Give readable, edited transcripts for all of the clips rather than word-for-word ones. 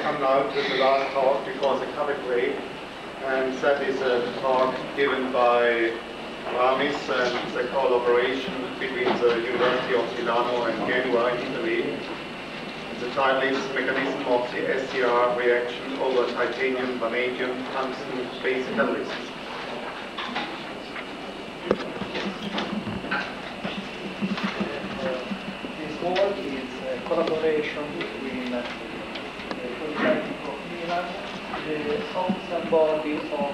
come now to the last talk before the cover break, and that is a talk given by Ramis and the collaboration between the University of Milano and Genoa in Italy. The title is Mechanism of the SCR Reaction over Titanium, Vanadium, Tungsten, Base Catalysts. This work is a collaboration between the Polytechnic of Milan, the council body of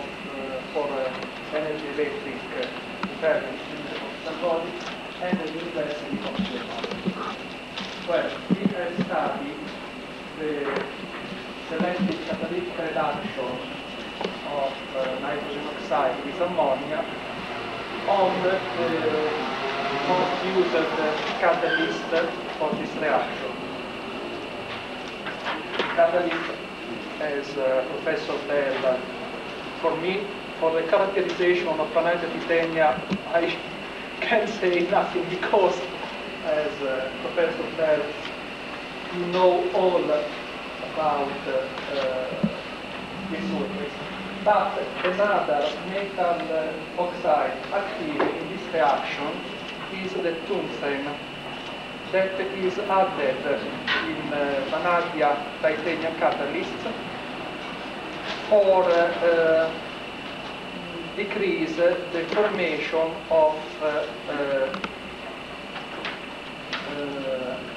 for energy electric department of body, and the University of Milan. Well, we have studied the selective catalytic reduction of nitrogen oxide with ammonia on the most used catalyst for this reaction. Catalyst, as Professor Bell, for me, for the characterization of vanadium titania, I can't say nothing because, as Professor Bell, you know all about this surface. But another metal oxide active in this reaction is the tungsten that is added in vanadium titanium catalyst for decrease the formation of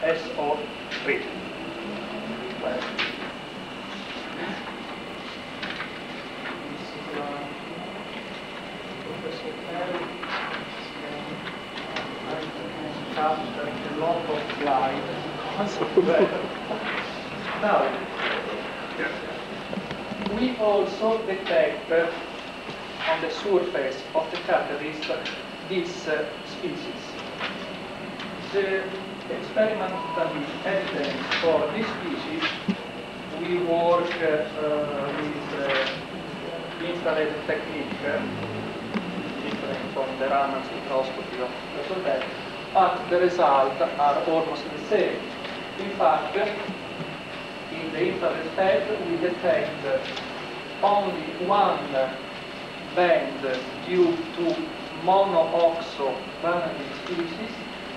SO3. Well, a lot of slides. Now, we also detect on the surface of the catalyst this species. The experimental evidence for this species, we work with infrared technique, different from the Raman spectroscopy of Professor Bell, but the results are almost the same. In fact, in the infrared spectrum, we detect only one band due to monooxo vanadium species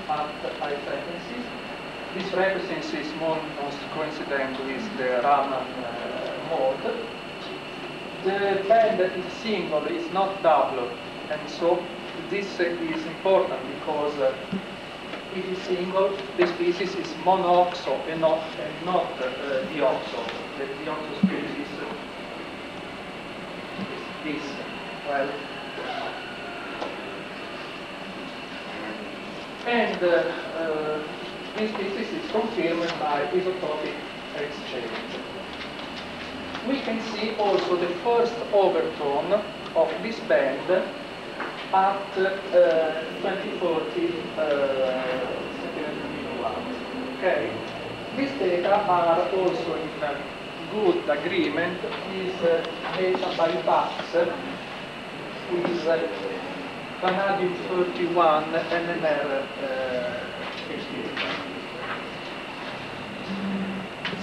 at high frequencies. This frequency is most coincident with the Raman mode. The band is single, is not double, and so this is important because if it is single, the species is monooxo and not dioxo. The dioxo species is this. Well, and this species is confirmed by isotopic exchange. We can see also the first overtone of this band at 2040 milliwatts. Okay, these data are also in good agreement with data by Bax with vanadium 31 NMR 15.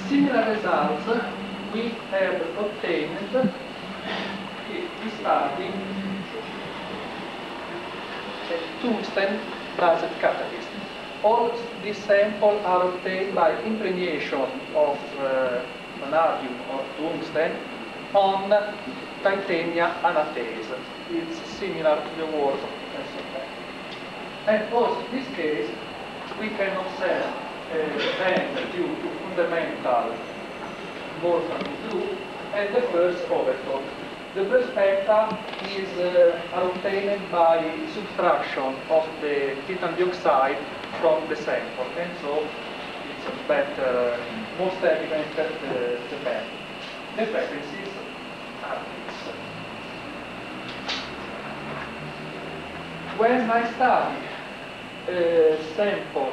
Similar results we have obtained we study a tungsten based catalyst. All these samples are obtained by impregnation of vanadium or tungsten on titania anatase. It's similar to the work of Professor Bell. And also in this case, we can observe a band due to fundamental Wolfram blue and the first overtone. The first spectra is obtained by subtraction of the titanium dioxide from the sample, and so it's a better, most evident the band. The frequencies are these. When I study a sample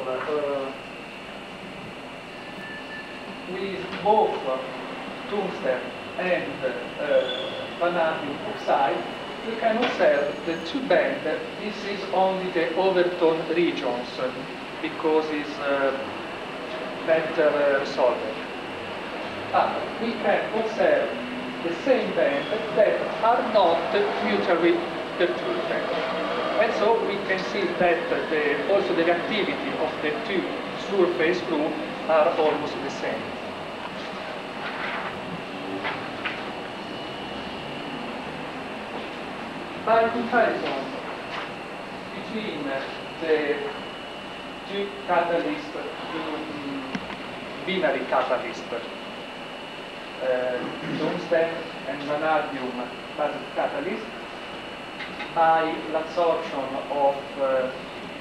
with both tungsten and vanadium oxide, you can observe the two bands. This is only the overtone regions because it's better resolved. we can observe the same band that are not mutually perturbed. And so we can see that also the reactivity of the two surface groups are almost the same. By comparison between the two catalysts, binary catalysts, tungsten and vanadium basic catalyst, by absorption of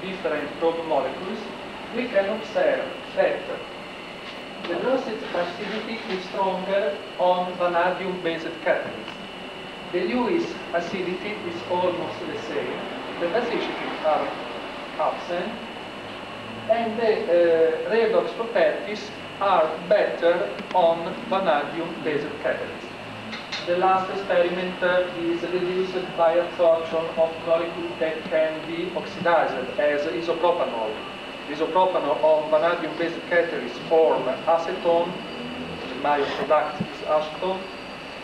different probe molecules, we can observe that the velocity acidity is stronger on vanadium-based catalyst. The Lewis acidity is almost the same. The basicity are absent, and the redox properties are better on vanadium-based catalyst. The last experiment is reduced by absorption of molecules that can be oxidized as isopropanol. Isopropanol on vanadium-based catalyst form acetone, the major product is acetone,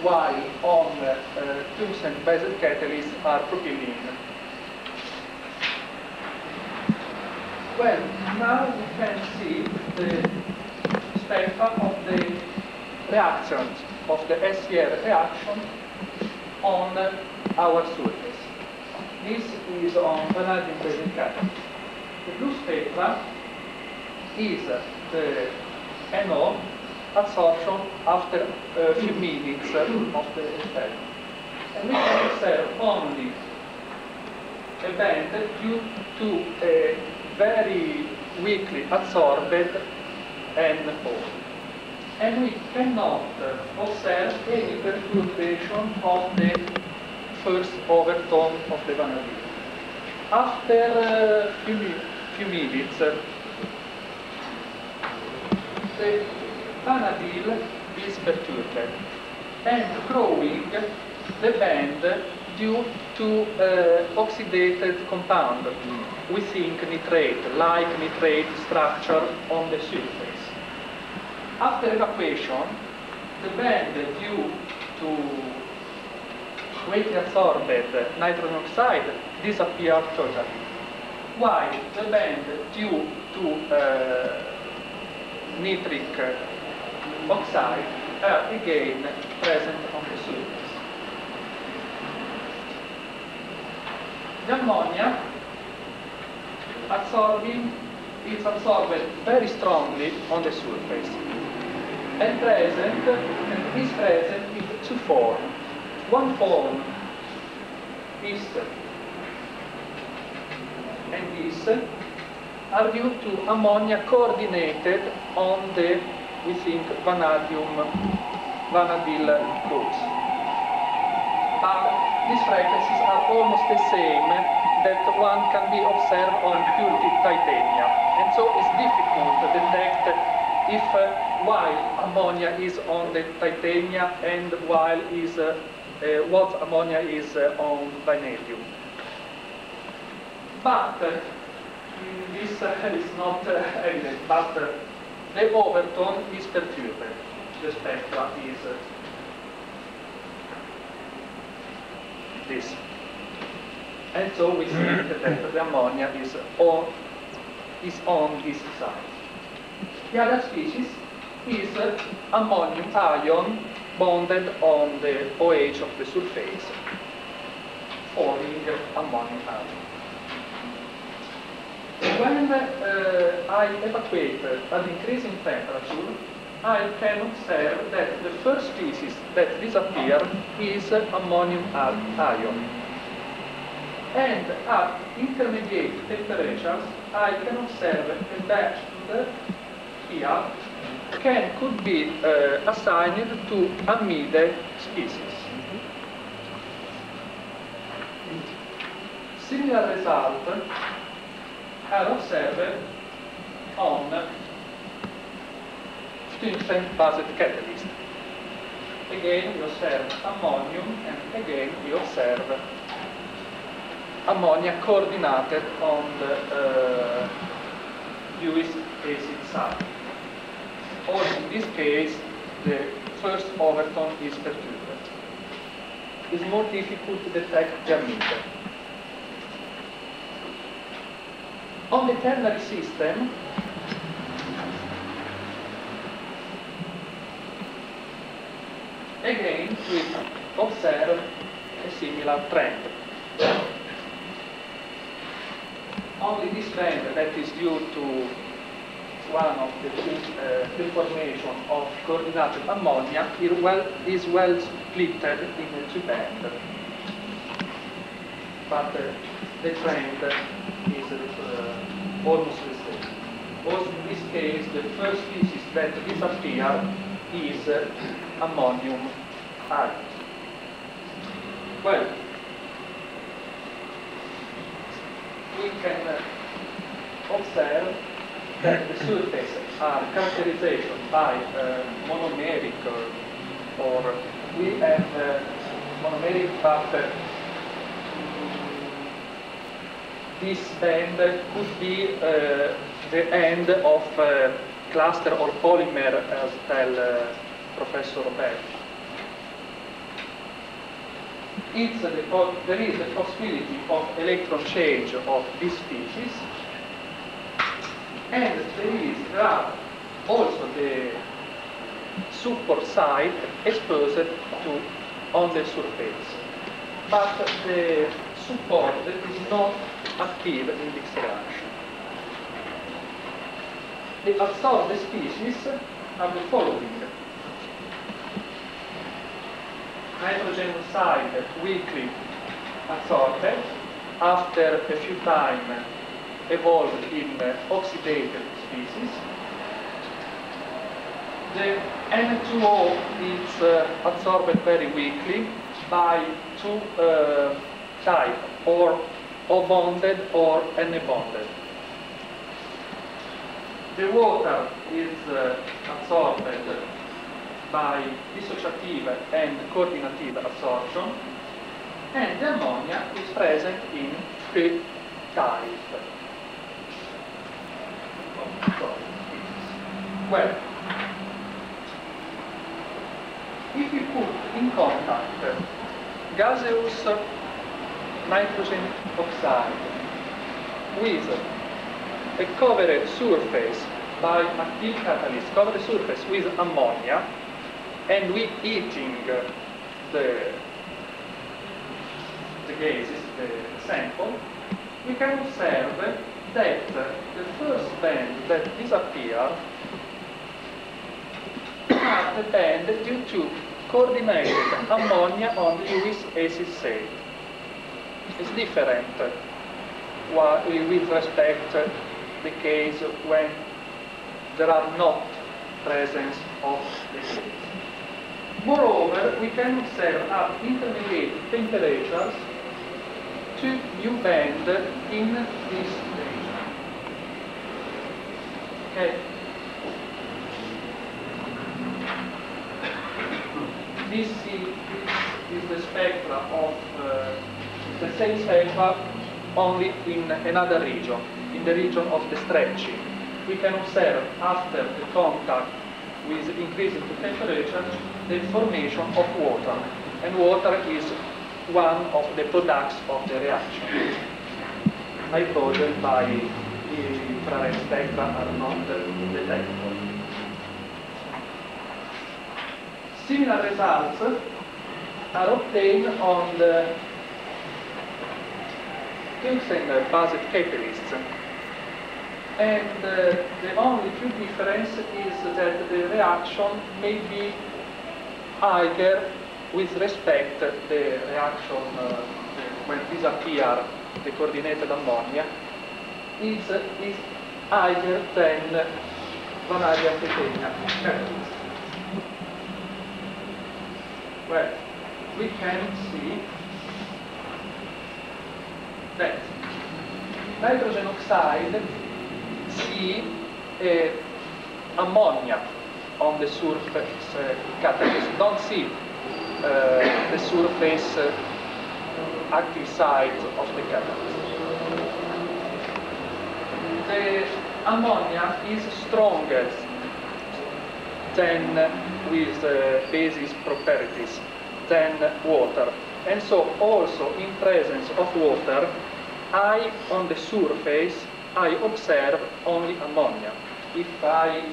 while on tungsten-based catalysts are propylene. Well, now we can see the spectrum of the reactions of the SCR reaction on our surface. This is on vanadium-based catalyst. The blue spectrum is the NO absorption after a few minutes of the experiment. And we can observe only a band due to a very weakly absorbed NO. And we cannot observe any perturbation of the first overtone of the vanadium. After a few minutes, the vanadium is perturbed and growing the band due to oxidated compound, we think nitrate, like nitrate structure on the surface. After evacuation, the band due to weakly absorbed nitrogen oxide disappears totally, while the band due to nitric oxide are again present on the surface. The ammonia is absorbed very strongly on the surface and is present in two forms. One form is and this are due to ammonia coordinated on the, we think, vanadium groups. But these frequencies are almost the same that one can be observed on pure titanium. And so it's difficult to detect if while ammonia is on the titanium and while is what ammonia is on vanadium. But this is not evident, but the overtone is perturbed. The spectra is this. And so we think that the ammonia is on this side. The other species is ammonium ion bonded on the OH of the surface, forming ammonium ion. When I evacuate at increasing temperature, I can observe that the first species that disappears is ammonium ion. And at intermediate temperatures, I can observe a band here could be assigned to amide species. Similar results are observed on tungsten-based catalyst. Again, we observe ammonium, and again, we observe ammonia coordinated on the Lewis acid side. Also, in this case, the first overtone is perturbed. It's more difficult to detect the emitter. On the ternary system, again, we observe a similar trend. Only this trend that is due to one of the formation of coordinated ammonia is well split in two bands. But the trend is almost the same. Also in this case, the first species that disappear is ammonium iodide. Well, we can observe that the surfaces are characterized by monomeric, or we have monomeric, but this band could be the end of cluster or polymer, as tell Professor Roberti. There is the possibility of electron change of this species, and there are also the support side exposed on the surface. But the support is not active in this reaction. The absorbed species are the following. Nitrogen oxide weakly adsorbed, after a few times evolved in oxidated species. The N2O is adsorbed very weakly by two types, or O-bonded or N-bonded. The water is adsorbed by dissociative and coordinative absorption, and the ammonia is present in three types. Well, if we put in contact gaseous nitrogen oxide with a covered surface by active catalyst, covered surface with ammonia, and we heating the gases, the sample, we can observe that the first band that disappears are the band due to coordinated ammonia on Lewis ACC. It's different with respect to the case when there are not presence of the case. Moreover, we can observe at intermediate temperatures two new bands in this region. Okay. This is the spectra of the same spectra, only in another region, in the region of the stretching. We can observe after the contact with increasing the temperature the formation of water, and water is one of the products of the reaction. Nitrogen by infrared spectra are not detectable. Similar results are obtained on the tungsten-based catalysts, and the only true difference is that the reaction may be higher with respect to the reaction when disappear the coordinated ammonia is higher than vanadium titanium catalyst. Well, we can see that nitrogen oxide see ammonia on the surface catalyst, don't see the surface active side of the catalyst. The ammonia is strongest then with basis properties, then water. And so also in presence of water, on the surface, I observe only ammonia. If I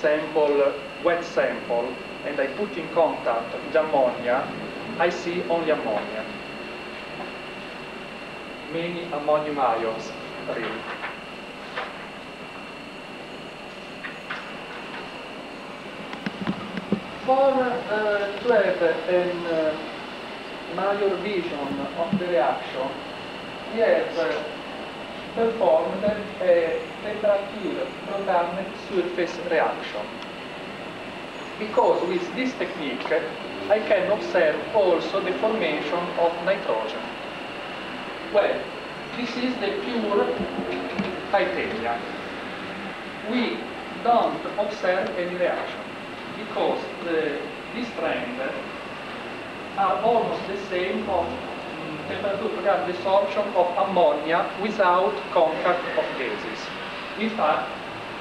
sample, wet sample, and I put in contact with ammonia, I see only ammonia. Many ammonium ions, really. For to have a major vision of the reaction, we have performed a temperature-programmed surface reaction. Because with this technique, I can observe also the formation of nitrogen. Well, this is the pure titanium. We don't observe any reaction because these trends are almost the same of temperature-programmed desorption of ammonia without contact of gases. In fact,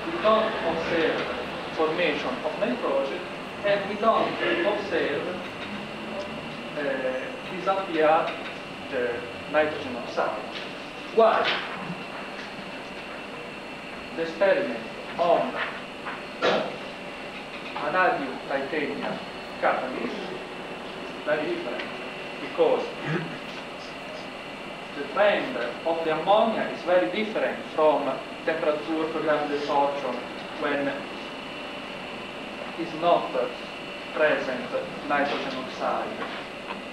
we don't observe formation of nitrogen, and we don't observe disappear the nitrogen oxide. Why? The experiment on vanadium titanium catalyst is very different because the trend of the ammonia is very different from temperature-programmed desorption when is not present nitrogen oxide.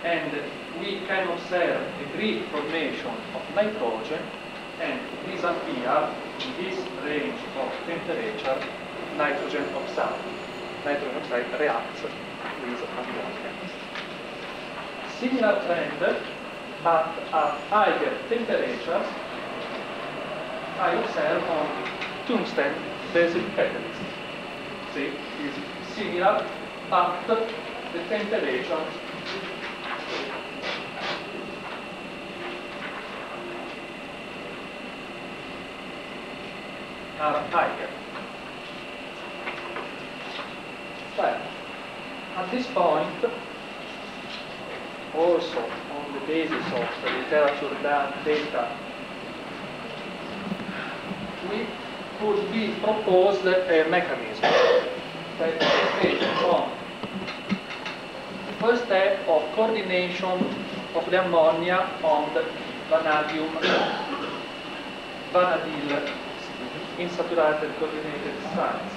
And we can observe a great formation of nitrogen and disappear in this range of temperature nitrogen oxide. Nitrogen oxide reacts with ammonia. Similar trend, but at higher temperatures, I observe on tungsten basic catalyst. See, it's similar, but the temperature are higher. Well, at this point, also on the basis of the literature data, we could be proposed a mechanism that is based on the first step of coordination of the ammonia on the vanadium vanadyl insaturated coordinated sites.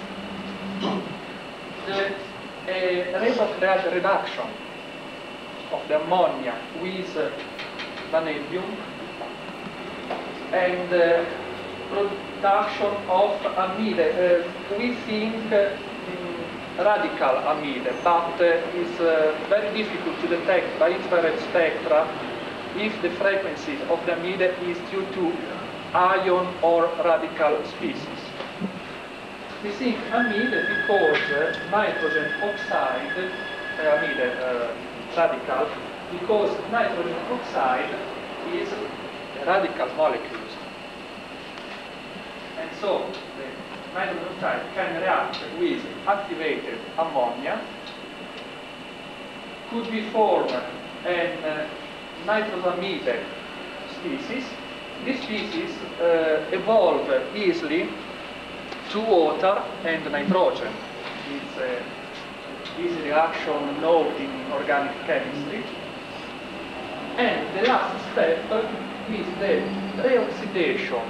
The rate of reduction of the ammonia with vanadium and production of amide. We think radical amide, but it's very difficult to detect by infrared spectra if the frequency of the amide is due to ion or radical species. We think amide because nitrogen oxide, amide radical, because nitrogen oxide is a radical molecule. And so the nitrogen oxide can react with activated ammonia, could be formed an nitrosamide species. This species evolve easily to water and nitrogen. It's an easy reaction known in organic chemistry. And the last step is the reoxidation,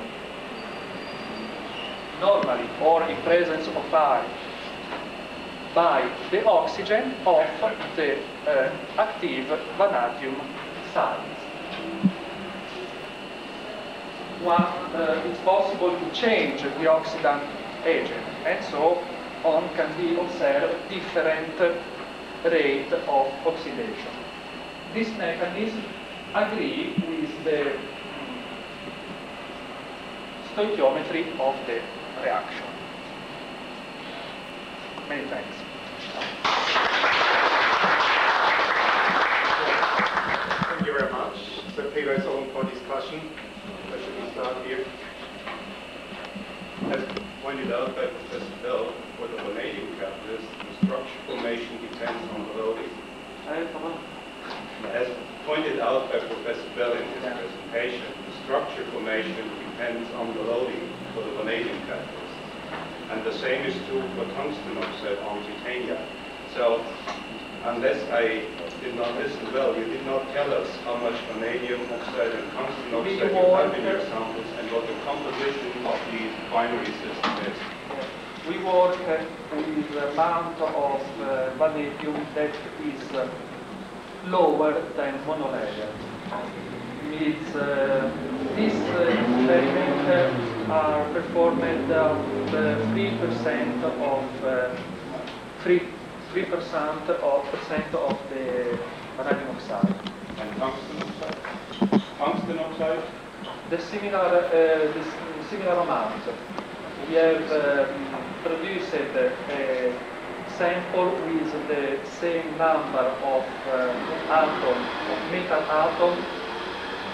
normally or in presence of air, by the oxygen of the active vanadium salts. It's possible to change the oxidant agent, and so on can be observed different rate of oxidation. This mechanism agrees with the stoichiometry of the reaction. Many thanks. Thank you very much. The paper is open for discussion. Where should we start here? As pointed out by Professor Bell, what the vanadium catalyst, the structure formation depends on the loading. As pointed out by Professor Bell in his presentation, the structure formation depends on the loading for the vanadium catalyst. And the same is true for tungsten oxide on titania. So, unless I did not listen well, you did not tell us how much vanadium oxide and tungsten oxide you have in your samples and what the composition of the binary system is. We work with the amount of vanadium that is lower than monolayer. These experiments are performed at 3% of the vanadium oxide. And tungsten oxide? Tungsten oxide? The similar amount. We have produced a sample with the same number of metal atom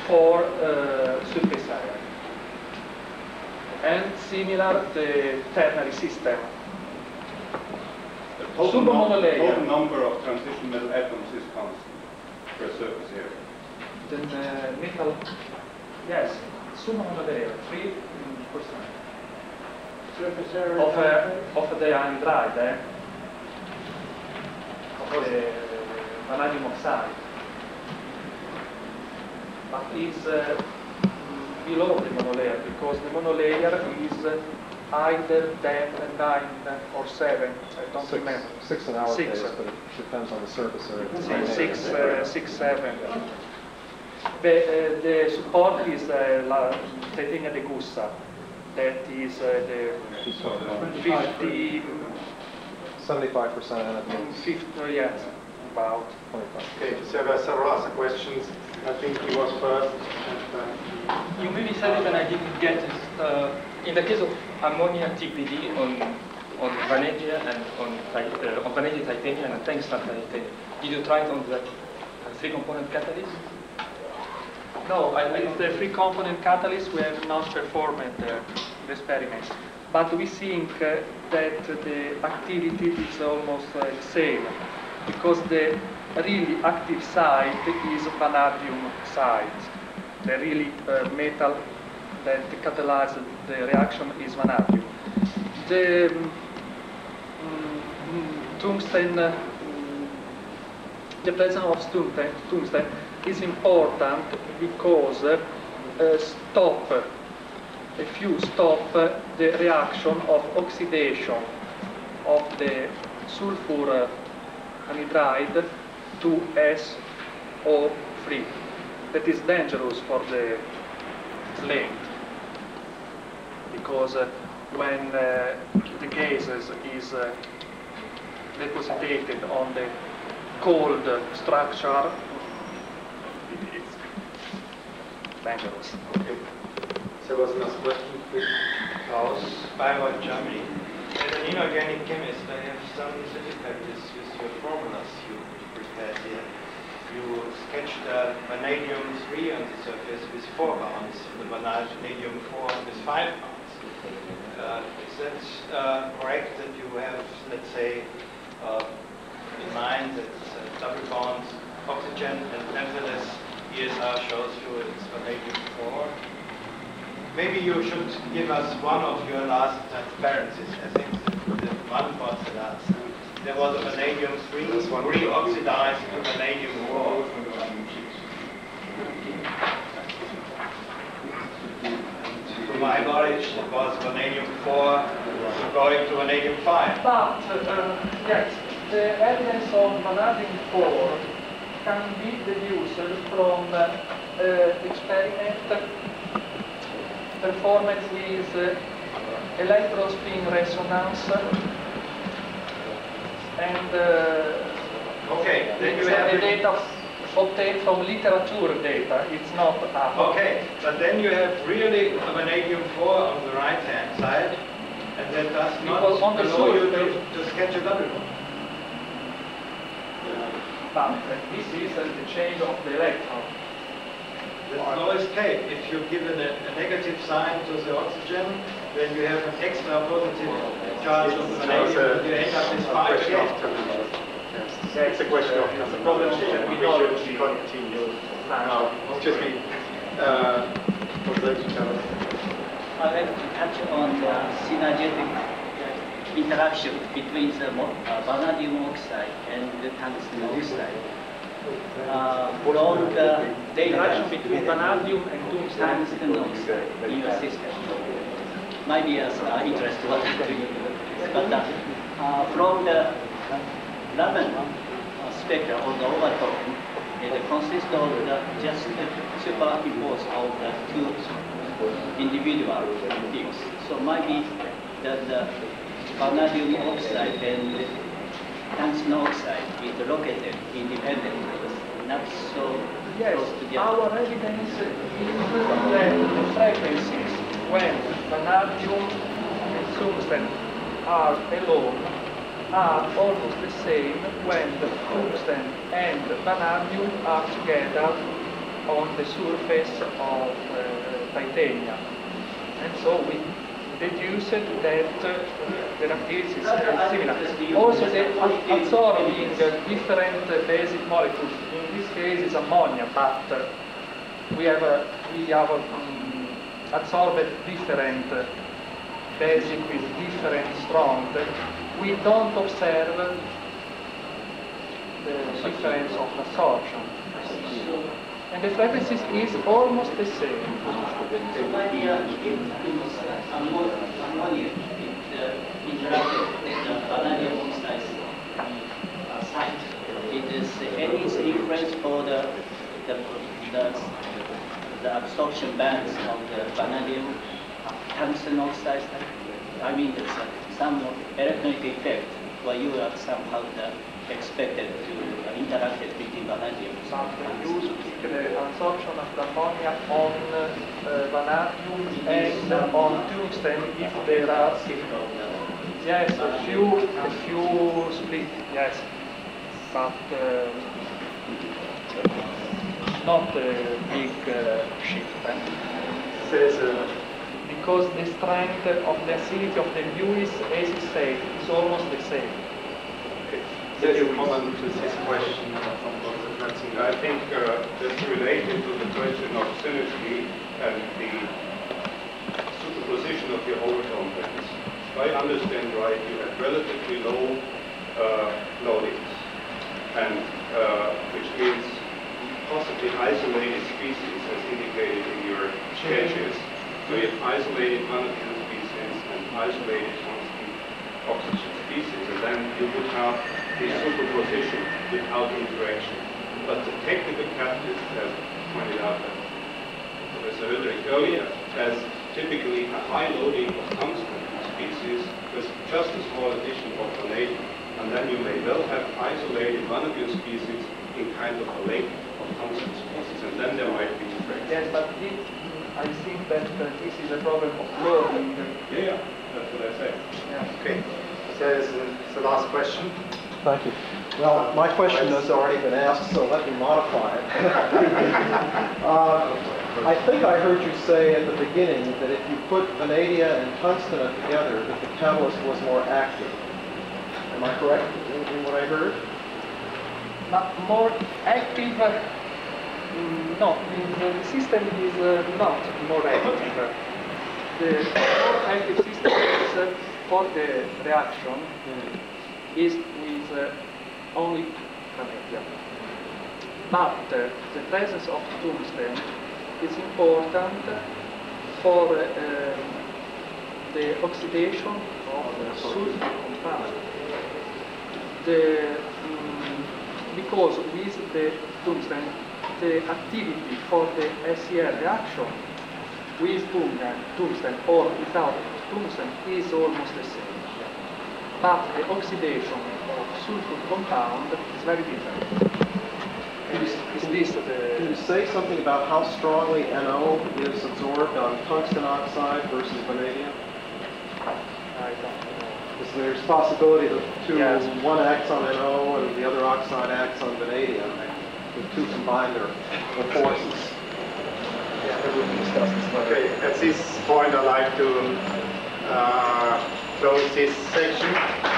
for surface area. And similar the ternary system. The total number of transition metal atoms is constant per surface area. Then metal, yes, summa monolayer, 3%. Surface area of the anhydride, of the vanadium oxide. But it's below the monolayer, because the monolayer is either 10, 9, or 7. I don't remember. 6 in our Six. case, but it depends on the surface area. 6, 7. The support is la titania de gussa. That is the 50, 75% and it means 50, yes, about. 25. Okay, so there are several other questions. I think he was first. You maybe said it and I didn't get it. In the case of ammonia TPD on vanadium and on vanadium titanium and tungsten titanium, did you try it on the three-component catalyst? No, with the three-component catalyst we have not performed the experiments. But we think that the activity is almost the same, because the really active site is vanadium site. The really metal that catalyzes the reaction is vanadium. The tungsten, the presence of tungsten is important because if you stop the reaction of oxidation of the sulfur anhydride to SO3. That is dangerous for the flame, because when the gases is deposited on the cold structure, it's dangerous. Okay. There was another question, please. Klaus, Bayreuth, Germany. As an inorganic chemist, I have some difficulties with your formulas you prepared here. You sketched vanadium 3 on the surface with 4 bonds, the vanadium 4 with 5 bonds. Is that correct that you have, let's say, in mind that it's double bond oxygen, and nevertheless ESR shows you it's vanadium 4? Maybe you should give us one of your last transparencies. I think the one was the last. There was a vanadium 3 reoxidized to vanadium 4. To my knowledge, it was vanadium 4 going to vanadium 5. But, yes, the evidence of vanadium 4 can be deduced from experiment performed with electron spin resonance and okay, then you have the data obtained from literature data. It's not okay, but then you have really a vanadium 4 on the right hand side, and that does not allow you to sketch a double bond. But this is the change of the electron. There's no escape. If you're given a negative sign to the oxygen, then you have an extra positive charge of vanadium, and you end up with 5 again. It's a question of terminology. We should continue. No, just be. Would like to tell us? I'd like to touch on the synergetic interaction between the vanadium oxide and the tungsten oxide. From the Interaction between vanadium and tungsten oxide in your system might be of interest to you. But from the Raman spectrum or the overtone, it consists of just superimpose of the two individual things. So maybe the vanadium oxide and tungsten oxide is located independently, not so close together. Our evidence is that the frequencies when vanadium and tungsten are alone are almost the same when the tungsten and vanadium are together on the surface of titanium. And so we deduced that the activity is similar. Also, they are absorbing different basic molecules. In this case, it's ammonia, but we have absorbed different basic with different strong. We don't observe the difference of absorption. And the frequencies is almost the same. So maybe if ammonia interacted with the vanadium oxide site, it is any influence for the absorption bands of the vanadium tungsten oxide. I mean, there's some electronic effect where you are somehow expected to interact between vanadium. You speak the absorption of the ammonia on vanadium and on tungsten if there are yes, a few split, yes, but not a big shift. Because the strength of the acidity of the Lewis, as you said, is almost the same. There's a comment to this question from Dr. Platzinger. I think that's related to the question of synergy and the superposition of your overtone bands. If I understand right, you have relatively low loadings, and which means possibly isolated species as indicated in your sketches. So you have isolated vanadium species and isolated tungsten oxygen species, and then you would have the superposition without interaction. But the technical catalyst has pointed out that Professor Ulrich earlier has typically a high loading of tungsten species with just a small addition of vanadium. And then you may well have isolated vanadium species in kind of a lake of tungsten species, and then there might be interaction. Yes, but I think that this is a problem of loading. Yeah, that's what I say. Yeah. Okay, so this is the last question. Thank you. Well, my question has already been asked, so let me modify it. I think I heard you say at the beginning that if you put vanadium and tungsten together, that the catalyst was more active. Am I correct in what I heard? But more active, no, the system is not more active. The more active system is for the reaction is with only vanadium. But the presence of tungsten is important for the oxidation of the sulfur compound. Because with the tungsten, the activity for the SCR reaction with tungsten or without tungsten is almost the same. But the oxidation of sulfur compound is very different. Can you say something about how strongly NO is absorbed on tungsten oxide versus vanadium? I don't know. Is there's possibility that one acts on NO and the other oxide acts on vanadium. The two combine their forces. that will be discussed as well. Okay, at this point I'd like to close this section.